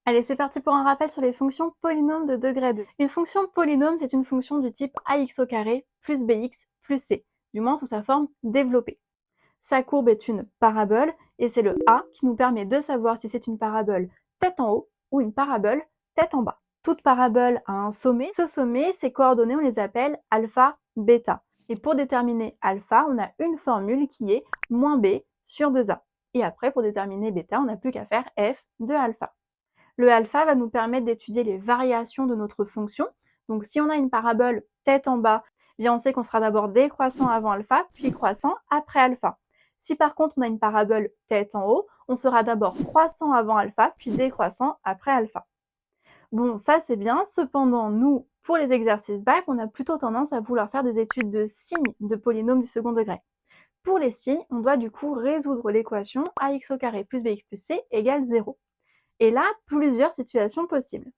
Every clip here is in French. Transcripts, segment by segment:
Allez, c'est parti pour un rappel sur les fonctions polynômes de degré 2. Une fonction polynôme, c'est une fonction du type ax au carré plus bx plus c, du moins sous sa forme développée. Sa courbe est une parabole et c'est le a qui nous permet de savoir si c'est une parabole tête en haut ou une parabole tête en bas. Toute parabole a un sommet. Ce sommet, ses coordonnées, on les appelle alpha, bêta. Et pour déterminer alpha, on a une formule qui est moins b sur 2a. Et après, pour déterminer bêta, on n'a plus qu'à faire f de alpha. Le alpha va nous permettre d'étudier les variations de notre fonction. Donc si on a une parabole tête en bas, eh bien on sait qu'on sera d'abord décroissant avant alpha, puis croissant après alpha. Si par contre on a une parabole tête en haut, on sera d'abord croissant avant alpha, puis décroissant après alpha. Bon, ça c'est bien, cependant nous, pour les exercices bac, on a plutôt tendance à vouloir faire des études de signes de polynômes du second degré. Pour les signes, on doit du coup résoudre l'équation ax au carré plus bx plus c égale 0. Et là, plusieurs situations possibles.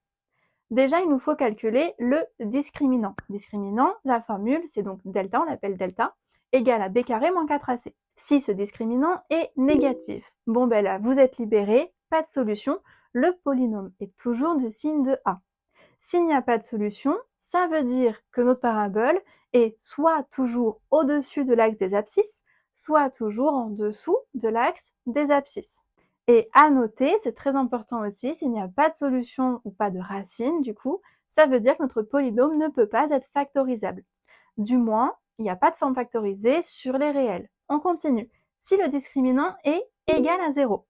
Déjà, il nous faut calculer le discriminant. Discriminant, la formule, c'est donc delta, on l'appelle delta, égale à b carré moins 4ac. Si ce discriminant est négatif, bon ben là, vous êtes libéré, pas de solution, le polynôme est toujours du signe de a. S'il n'y a pas de solution, ça veut dire que notre parabole est soit toujours au-dessus de l'axe des abscisses, soit toujours en dessous de l'axe des abscisses. Et à noter, c'est très important aussi, s'il n'y a pas de solution ou pas de racine, du coup, ça veut dire que notre polynôme ne peut pas être factorisable. Du moins, il n'y a pas de forme factorisée sur les réels. On continue. Si le discriminant est égal à 0,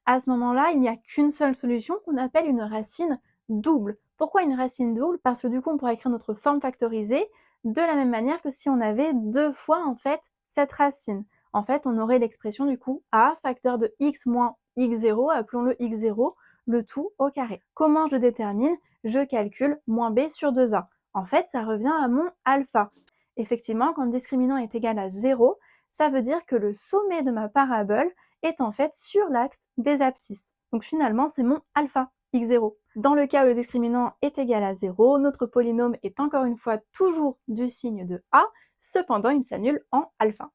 à ce moment-là, il n'y a qu'une seule solution qu'on appelle une racine double. Pourquoi une racine double? Parce que du coup, on pourra écrire notre forme factorisée de la même manière que si on avait deux fois en fait cette racine. En fait, on aurait l'expression du coup a facteur de x moins x0, appelons-le x0, le tout au carré. Comment je le détermine? Je calcule moins b sur 2a. En fait, ça revient à mon alpha. Effectivement, quand le discriminant est égal à 0, ça veut dire que le sommet de ma parabole est en fait sur l'axe des abscisses. Donc finalement, c'est mon alpha, x0. Dans le cas où le discriminant est égal à 0, notre polynôme est encore une fois toujours du signe de a, cependant il s'annule en alpha.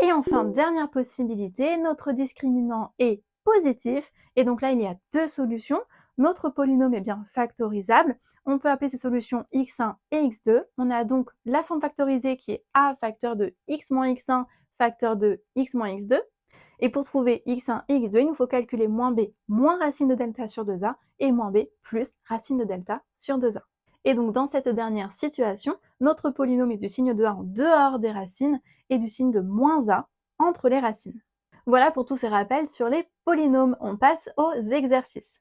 Et enfin, dernière possibilité, notre discriminant est positif, et donc là il y a deux solutions. Notre polynôme est bien factorisable, on peut appeler ces solutions x1 et x2. On a donc la forme factorisée qui est a facteur de x moins x1 facteur de x moins x2. Et pour trouver x1 et x2, il nous faut calculer moins b moins racine de delta sur 2a et moins b plus racine de delta sur 2a. Et donc dans cette dernière situation, notre polynôme est du signe de a en dehors des racines et du signe de moins a entre les racines. Voilà pour tous ces rappels sur les polynômes. On passe aux exercices.